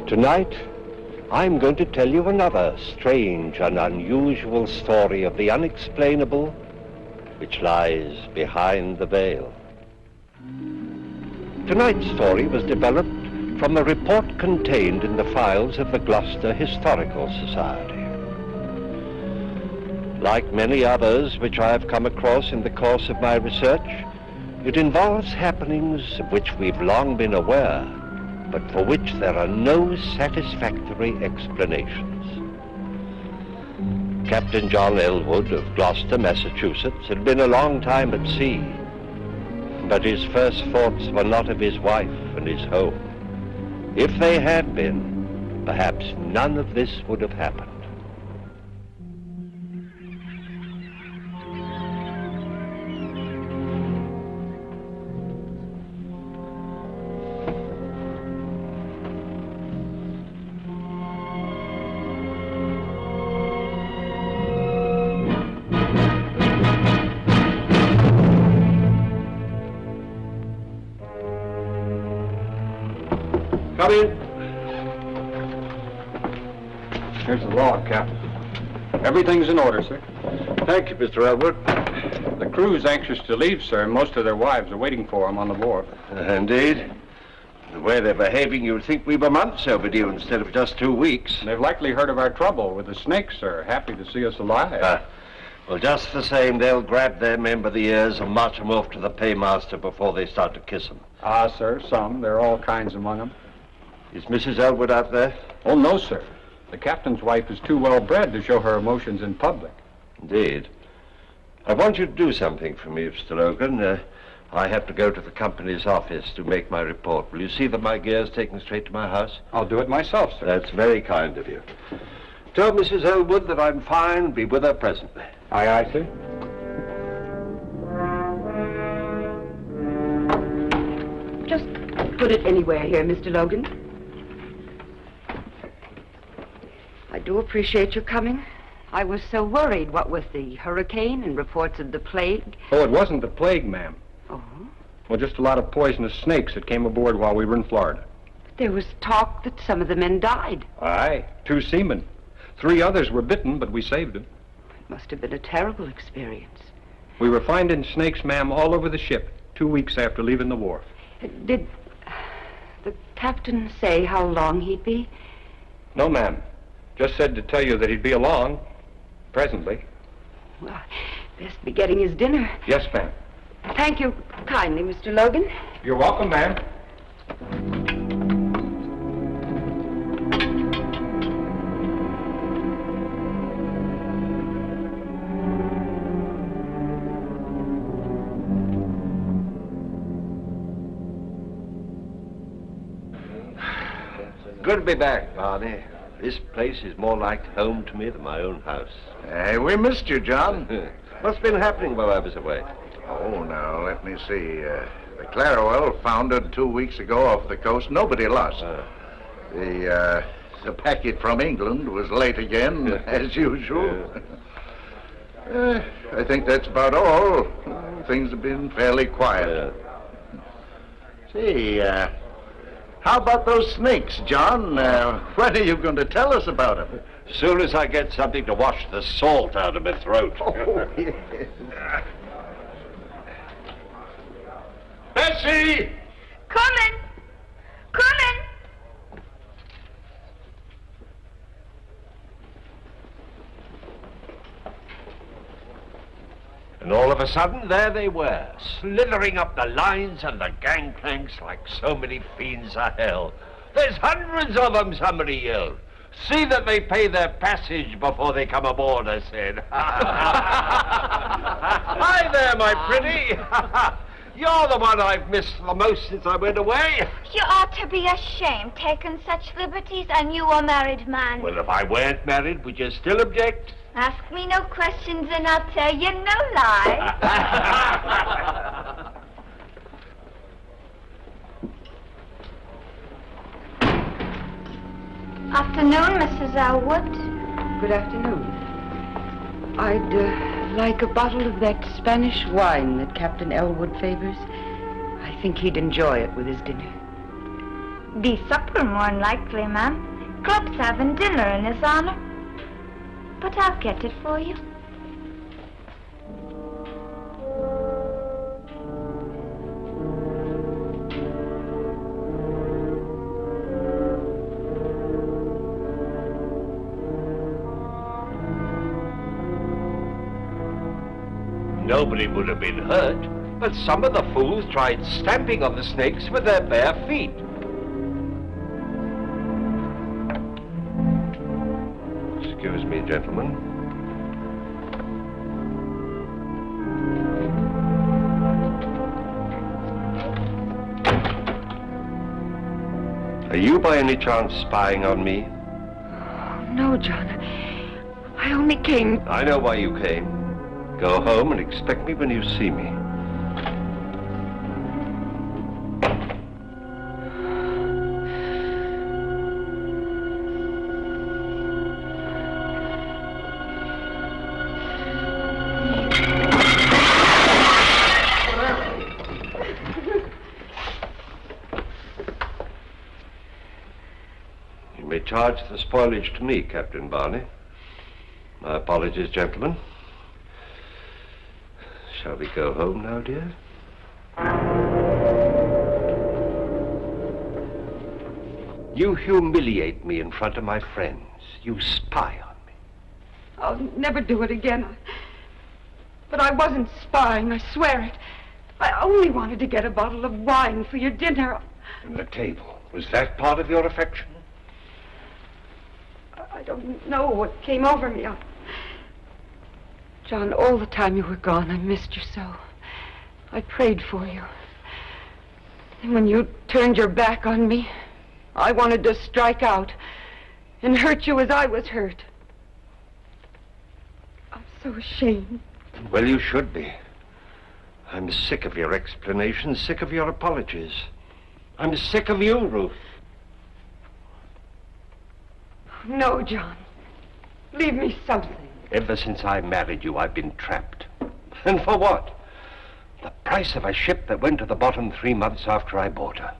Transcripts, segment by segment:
Tonight, I'm going to tell you another strange and unusual story of the unexplainable which lies behind the veil. Tonight's story was developed from a report contained in the files of the Gloucester Historical Society. Like many others which I have come across in the course of my research, it involves happenings of which we've long been aware, but for which there are no satisfactory explanations. Captain John Elwood of Gloucester, Massachusetts, had been a long time at sea, but his first thoughts were not of his wife and his home. If they had been, perhaps none of this would have happened. Come in. Here's the log, Captain. Everything's in order, sir. Thank you, Mr. Elwood. The crew's anxious to leave, sir. Most of their wives are waiting for them on the wharf. Indeed. The way they're behaving, you'd think we were months overdue instead of just 2 weeks. They've likely heard of our trouble with the snakes, sir. Happy to see us alive. Well, just the same, they'll grab their men by the ears and march them off to the paymaster before they start to kiss them. Ah, sir, some. There are all kinds among them. Is Mrs. Elwood out there? Oh, no, sir. The captain's wife is too well bred to show her emotions in public. Indeed. I want you to do something for me, Mr. Logan. I have to go to the company's office to make my report. Will you see that my gear's taken straight to my house? I'll do it myself, sir. That's very kind of you. Tell Mrs. Elwood that I'm fine. Be with her presently. Aye, aye, sir. Just put it anywhere here, Mr. Logan. I do appreciate your coming. I was so worried, what with the hurricane and reports of the plague. Oh, it wasn't the plague, ma'am. Oh? Well, just a lot of poisonous snakes that came aboard while we were in Florida. There was talk that some of the men died. Aye, 2 seamen. 3 others were bitten, but we saved them. It must have been a terrible experience. We were finding snakes, ma'am, all over the ship 2 weeks after leaving the wharf. Did the captain say how long he'd be? No, ma'am. Just said to tell you that he'd be along, presently. Well, best be getting his dinner. Yes, ma'am. Thank you kindly, Mr. Logan. You're welcome, ma'am. Good to be back, Barney. This place is more like home to me than my own house. Hey, we missed you, John. What's been happening while I was away? Oh, now, let me see. The Clarowell foundered 2 weeks ago off the coast. Nobody lost. The packet from England was late again, as usual. I think that's about all. Things have been fairly quiet. Say, how about those snakes, John? When are you going to tell us about them? As soon as I get something to wash the salt out of my throat. Oh, yes. Bessie! Colman! Colman! And all of a sudden, there they were, slithering up the lines and the gangplanks like so many fiends of hell. There's hundreds of them, somebody yelled. See that they pay their passage before they come aboard, I said. Hi there, my pretty. You're the one I've missed the most since I went away. You ought to be ashamed, taking such liberties, and you a married man. Well, if I weren't married, would you still object? Ask me no questions and I'll tell you no lie. Afternoon, Mrs. Elwood. Good afternoon. I'd like a bottle of that Spanish wine that Captain Elwood favors. I think he'd enjoy it with his dinner. Be supper, more'n likely, ma'am. Club's having dinner in his honor. But I'll get it for you. Nobody would have been hurt, but some of the fools tried stamping on the snakes with their bare feet. Excuse me, gentlemen. Are you by any chance spying on me? No, John. I only came... I know why you came. Go home and expect me when you see me. You may charge the spoilage to me, Captain Barney. My apologies, gentlemen. Shall we go home now, dear? You humiliate me in front of my friends. You spy on me. I'll never do it again. But I wasn't spying, I swear it. I only wanted to get a bottle of wine for your dinner. And the table, was that part of your affection? I don't know what came over me. John, all the time you were gone, I missed you so. I prayed for you. And when you turned your back on me, I wanted to strike out and hurt you as I was hurt. I'm so ashamed. Well, you should be. I'm sick of your explanations, sick of your apologies. I'm sick of you, Ruth. No, John. Leave me something. Ever since I married you, I've been trapped. And for what? The price of a ship that went to the bottom 3 months after I bought her.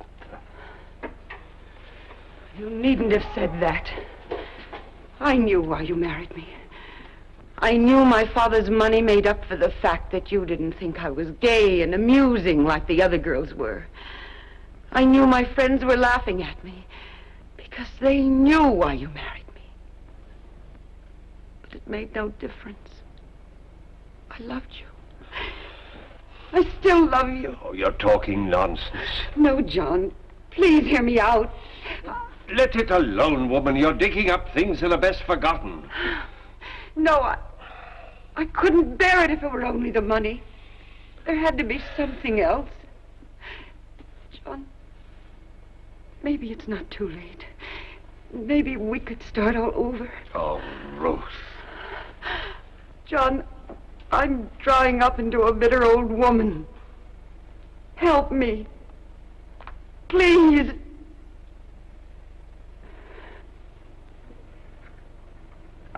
You needn't have said that. I knew why you married me. I knew my father's money made up for the fact that you didn't think I was gay and amusing like the other girls were. I knew my friends were laughing at me because they knew why you married me. But it made no difference. I loved you. I still love you. Oh, you're talking nonsense. No, John. Please hear me out. Let it alone, woman. You're digging up things that are best forgotten. No, I couldn't bear it if it were only the money. There had to be something else. John, maybe it's not too late. Maybe we could start all over. Oh, Ruth. John, I'm drying up into a bitter old woman. Help me. Please.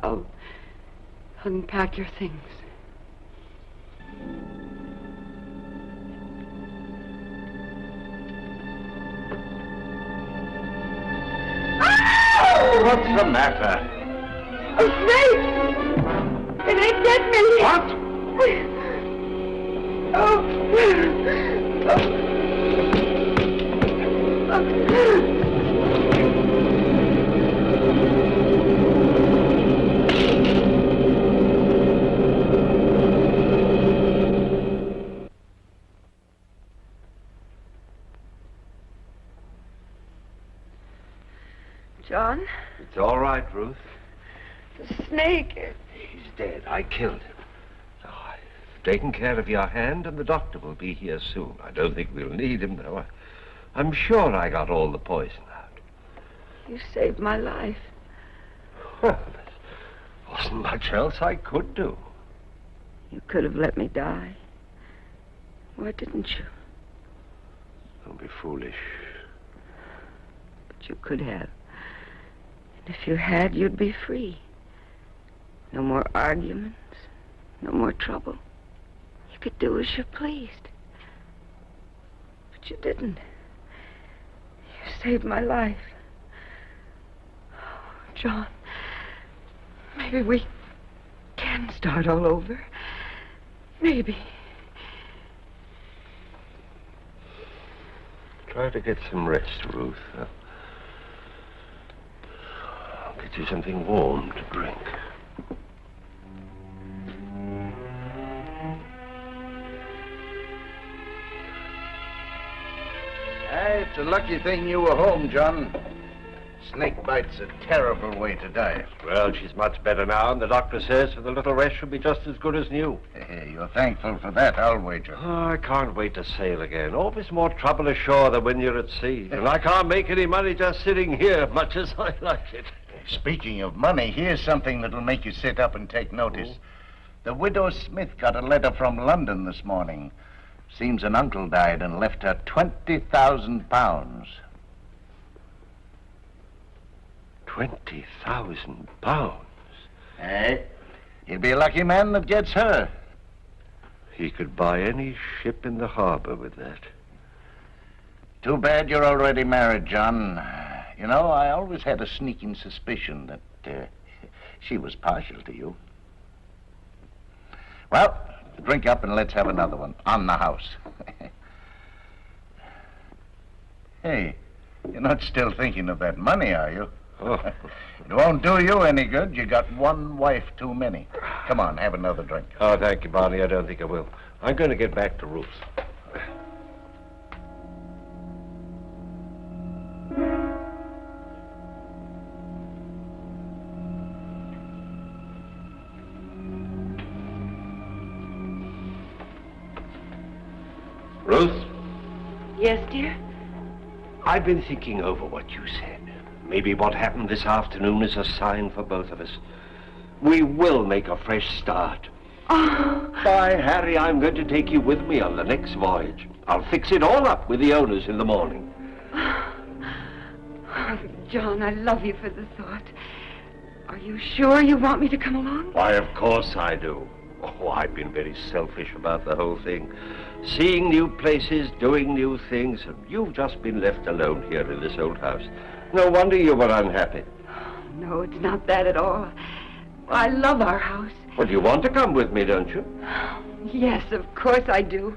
I'll unpack your things. What's the matter? A snake! It ain't get me! What? John? It's all right, Ruth. The snake. He's dead. I killed him. So I've taken care of your hand, and the doctor will be here soon. I don't think we'll need him, though. I'm sure I got all the poison out. You saved my life. Well, there wasn't much else I could do. You could have let me die. Why didn't you? Don't be foolish. But you could have. And if you had, you'd be free. No more arguments. No more trouble. You could do as you pleased. But you didn't. You saved my life. John, maybe we can start all over. Maybe. Try to get some rest, Ruth. I'll get you something warm to drink. It's a lucky thing you were home, John. Snake bite's a terrible way to die. Well, she's much better now, and the doctor says for the little rest she'll be just as good as new. You're thankful for that, I'll wager. Oh, I can't wait to sail again. Always more trouble ashore than when you're at sea. And I can't make any money just sitting here, much as I like it. Speaking of money, here's something that'll make you sit up and take notice. The widow Smith got a letter from London this morning. Seems an uncle died and left her £20,000. £20,000? Hey, he'll be a lucky man that gets her. He could buy any ship in the harbor with that. Too bad you're already married, John. You know, I always had a sneaking suspicion that she was partial to you. Well, drink up and let's have another one on the house. Hey, you're not still thinking of that money, are you? Oh. It won't do you any good. You got one wife too many. Come on, have another drink. Oh, thank you, Barney. I don't think I will. I'm going to get back to Ruth. Ruth? Yes, dear? I've been thinking over what you said. Maybe what happened this afternoon is a sign for both of us. We will make a fresh start. Oh. By Harry, I'm going to take you with me on the next voyage. I'll fix it all up with the owners in the morning. Oh, John, I love you for the thought. Are you sure you want me to come along? Why, of course I do. Oh, I've been very selfish about the whole thing. Seeing new places, doing new things, and you've just been left alone here in this old house. No wonder you were unhappy. Oh, no, it's not that at all. I love our house. Well, you want to come with me, don't you? Yes, of course I do.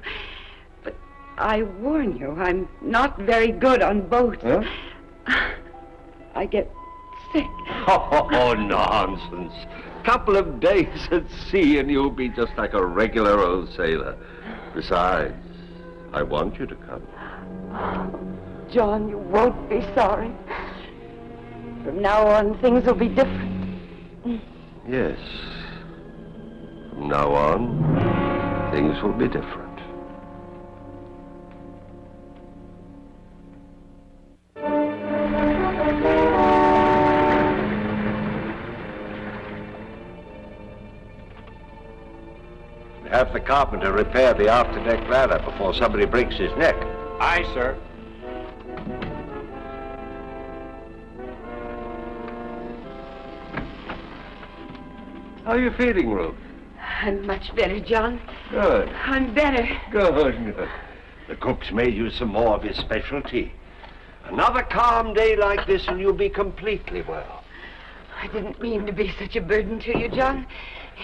But I warn you, I'm not very good on boats. Huh? I get sick. Oh, nonsense. Couple of days at sea and you'll be just like a regular old sailor. Besides, I want you to come. John, you won't be sorry. From now on, things will be different. Yes. From now on, things will be different. Have the carpenter repair the afterdeck ladder before somebody breaks his neck. Aye, sir. How are you feeling, Ruth? I'm much better, John. Good. I'm better. Good. The cook's made you some more of his specialty. Another calm day like this and you'll be completely well. I didn't mean to be such a burden to you, John.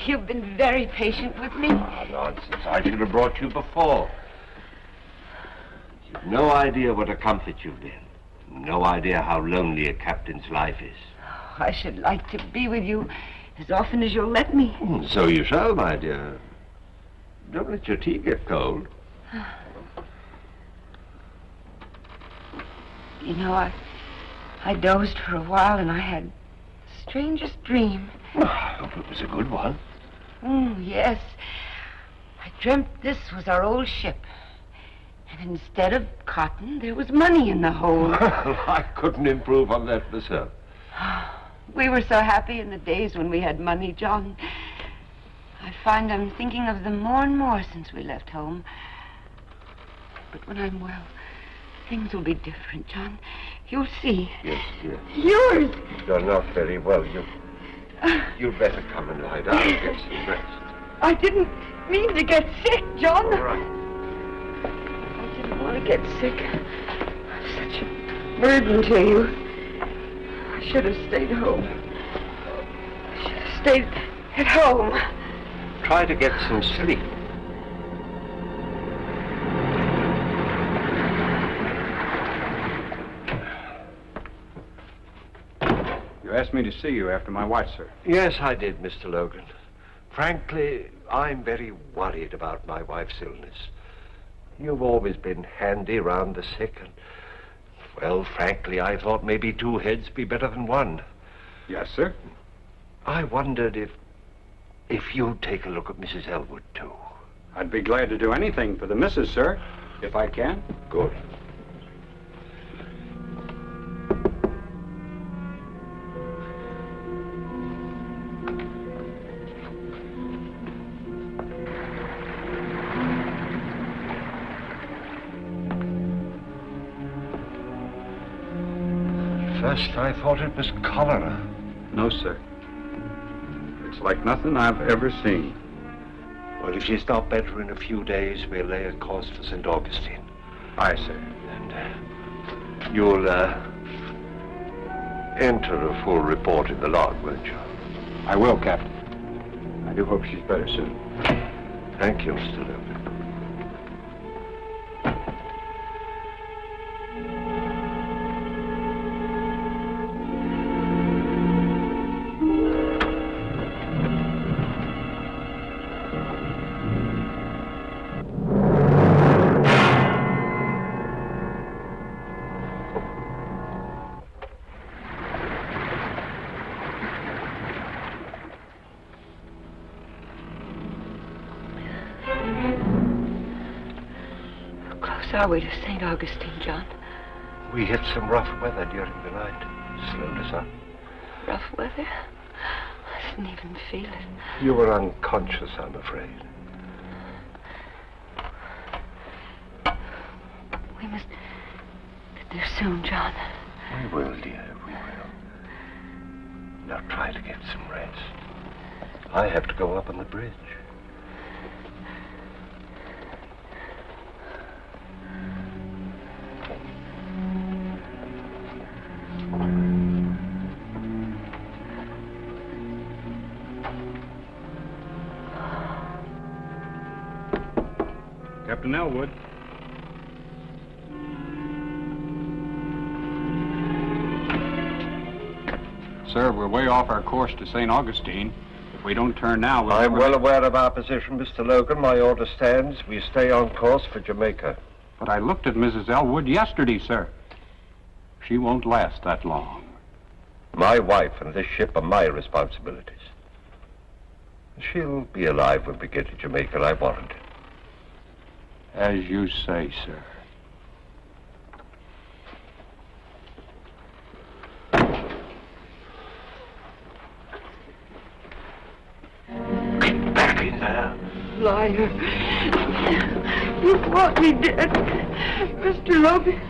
You've been very patient with me. Ah, nonsense. I should have brought you before. You've no idea what a comfort you've been. No idea how lonely a captain's life is. Oh, I should like to be with you as often as you'll let me. So you shall, my dear. Don't let your tea get cold. You know, I dozed for a while and I had the strangest dream. I hope it was a good one. Yes. I dreamt this was our old ship. And instead of cotton, there was money in the hold. Well, I couldn't improve on that myself. We were so happy in the days when we had money, John. I find I'm thinking of them more and more since we left home. But when I'm well, things will be different, John. You'll see. Yes. Yours! You're not very well. You'd better come and lie down and get some rest. I didn't mean to get sick, John. All right. I didn't want to get sick. I'm such a burden to you. I should have stayed home. I should have stayed at home. Try to get some sleep. You asked me to see you after my wife, sir. Yes, I did, Mr. Logan. Frankly, I'm very worried about my wife's illness. You've always been handy round the sick, and, well, frankly, I thought maybe two heads be better than one. Yes, sir. I wondered if you'd take a look at Mrs. Elwood, too. I'd be glad to do anything for the missus, sir, if I can. Good. First, I thought it was cholera. No, sir. It's like nothing I've ever seen. Well, if she's not better in a few days, we'll lay a course for St. Augustine. Aye, sir. And you'll enter a full report in the log, won't you? I will, Captain. I do hope she's better soon. Thank you, Mr. Logan. Are we to St. Augustine, John? We hit some rough weather during the night. Slowed us up. Rough weather? I didn't even feel it. You were unconscious, I'm afraid. We must get there soon, John. We will, dear, we will. Now try to get some rest. I have to go up on the bridge. Captain Elwood. Sir, we're way off our course to St. Augustine. If we don't turn now, I'm well aware of our position, Mr. Logan. My order stands. We stay on course for Jamaica. But I looked at Mrs. Elwood yesterday, sir. She won't last that long. My wife and this ship are my responsibilities. She'll be alive when we get to Jamaica, I warrant it. As you say, sir. Get back in there. Liar. You want me dead. Mr. Logan.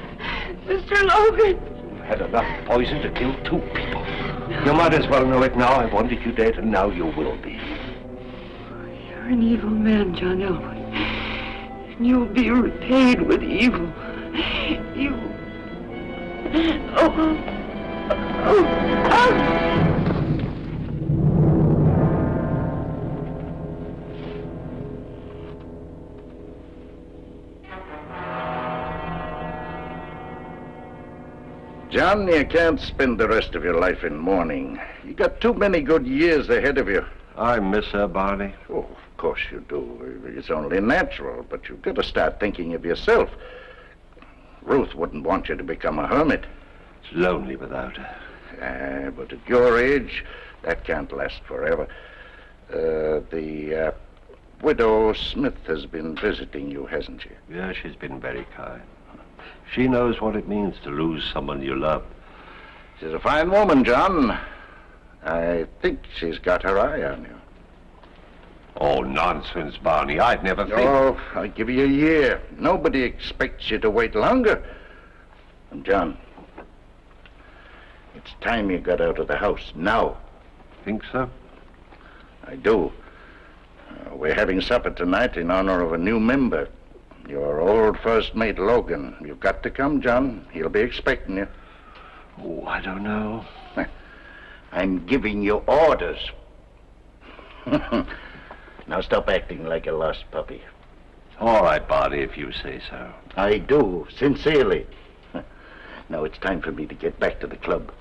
Mr. Logan. You had enough poison to kill two people. You might as well know it now. I wanted you dead, and now you will be. You're an evil man, John Elwood. And you'll be repaid with evil. You... John, you can't spend the rest of your life in mourning. You got too many good years ahead of you. I miss her, Barney. Oh, of course you do. It's only natural, but you've got to start thinking of yourself. Ruth wouldn't want you to become a hermit. It's lonely without her. But at your age, that can't last forever. The widow Smith has been visiting you, hasn't she? Yeah, she's been very kind. She knows what it means to lose someone you love. She's a fine woman, John. I think she's got her eye on you. Oh, nonsense, Barney. I'd never think... Oh, I'll give you a year. Nobody expects you to wait longer. And, John, it's time you got out of the house, now. Think so? I do. We're having supper tonight in honor of a new member. Your old first mate, Logan. You've got to come, John. He'll be expecting you. Oh, I don't know. I'm giving you orders. Now stop acting like a lost puppy. All right, Barney, if you say so. I do, sincerely. Now it's time for me to get back to the club.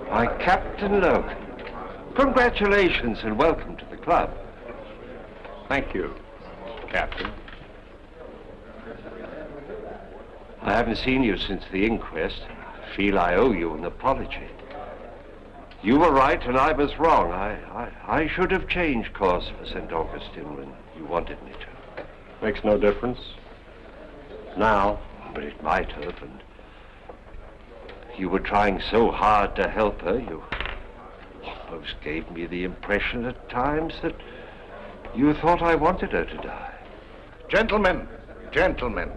Why, Captain Logan, congratulations and welcome to the club. Thank you, Captain. I haven't seen you since the inquest. I feel I owe you an apology. You were right and I was wrong. I should have changed course for St. Augustine when you wanted me to. Makes no difference. Now. But it might have, and you were trying so hard to help her, you almost gave me the impression at times that you thought I wanted her to die. Gentlemen, gentlemen,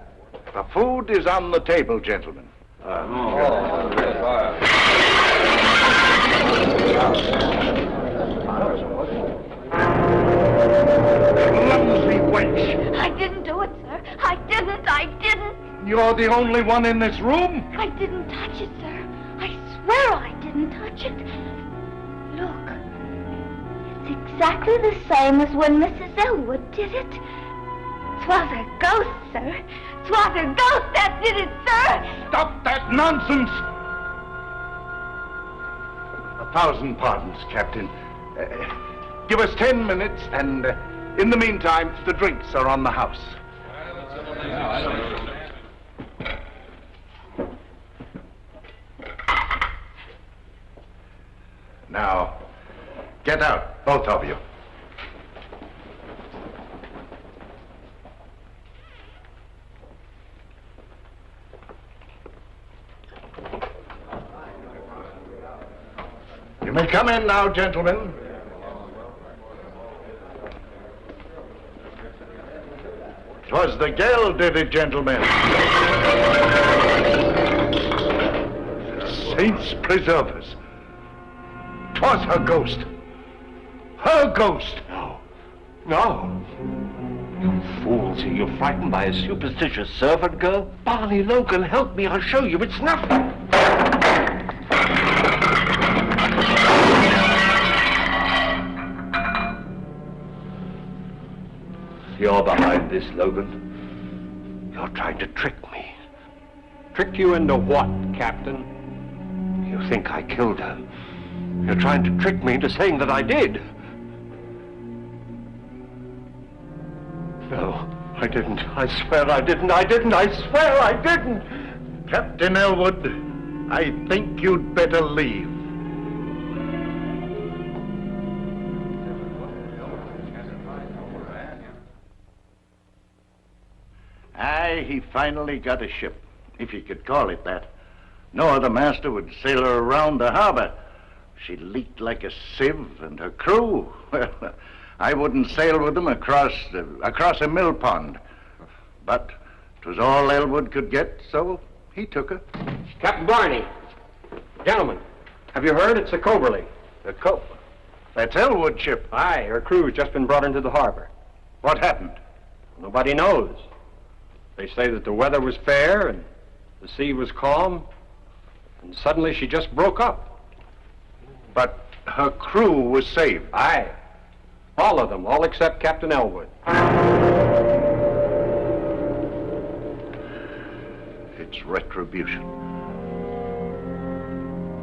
the food is on the table, gentlemen. Clumsy wench! I didn't do it, sir. I didn't. You're the only one in this room? I didn't touch it, sir. I swear I didn't touch it. Look. It's exactly the same as when Mrs. Elwood did it. 'Twas a ghost, sir. 'Twas a ghost that did it, sir. Stop that nonsense! 1,000 pardons, Captain. Give us 10 minutes, and in the meantime, the drinks are on the house. Now, get out, both of you. You may come in now, gentlemen. Twas the girl did it, gentlemen. Saints preserve us. 'Twas her ghost. Her ghost. No. You fools, are you frightened by a superstitious servant girl? Barney Logan, help me, I'll show you it's nothing. You're behind this, Logan. You're trying to trick me. Trick you into what, Captain? You think I killed her. You're trying to trick me into saying that I did. No, I didn't. I swear I didn't. I swear I didn't. Captain Elwood, I think you'd better leave. Aye, he finally got a ship, if you could call it that. No other master would sail her around the harbor. She leaked like a sieve, and her crew, well, I wouldn't sail with them across a mill pond. But 'twas all Elwood could get, so he took her. Captain Barney. Gentlemen, have you heard? It's the Coberly. That's Elwood's ship. Aye, her crew's just been brought into the harbor. What happened? Nobody knows. They say that the weather was fair and the sea was calm, and suddenly she just broke up. But her crew was saved. Aye. All of them, all except Captain Elwood. It's retribution.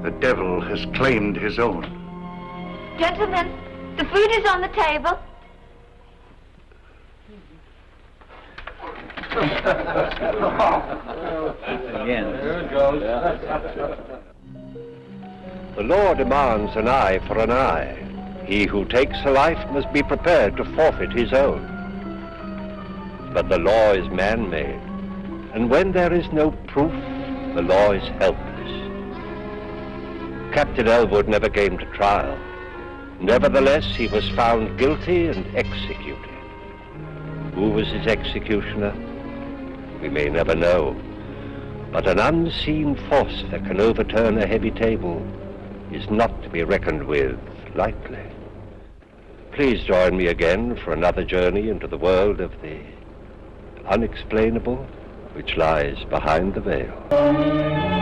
The devil has claimed his own. Gentlemen, the food is on the table. The law demands an eye for an eye. He who takes a life must be prepared to forfeit his own. But the law is man-made, and when there is no proof, the law is helpless. Captain Elwood never came to trial. Nevertheless, he was found guilty and executed. Who was his executioner? We may never know. But an unseen force that can overturn a heavy table is not to be reckoned with lightly. Please join me again for another journey into the world of the unexplainable which lies behind the veil.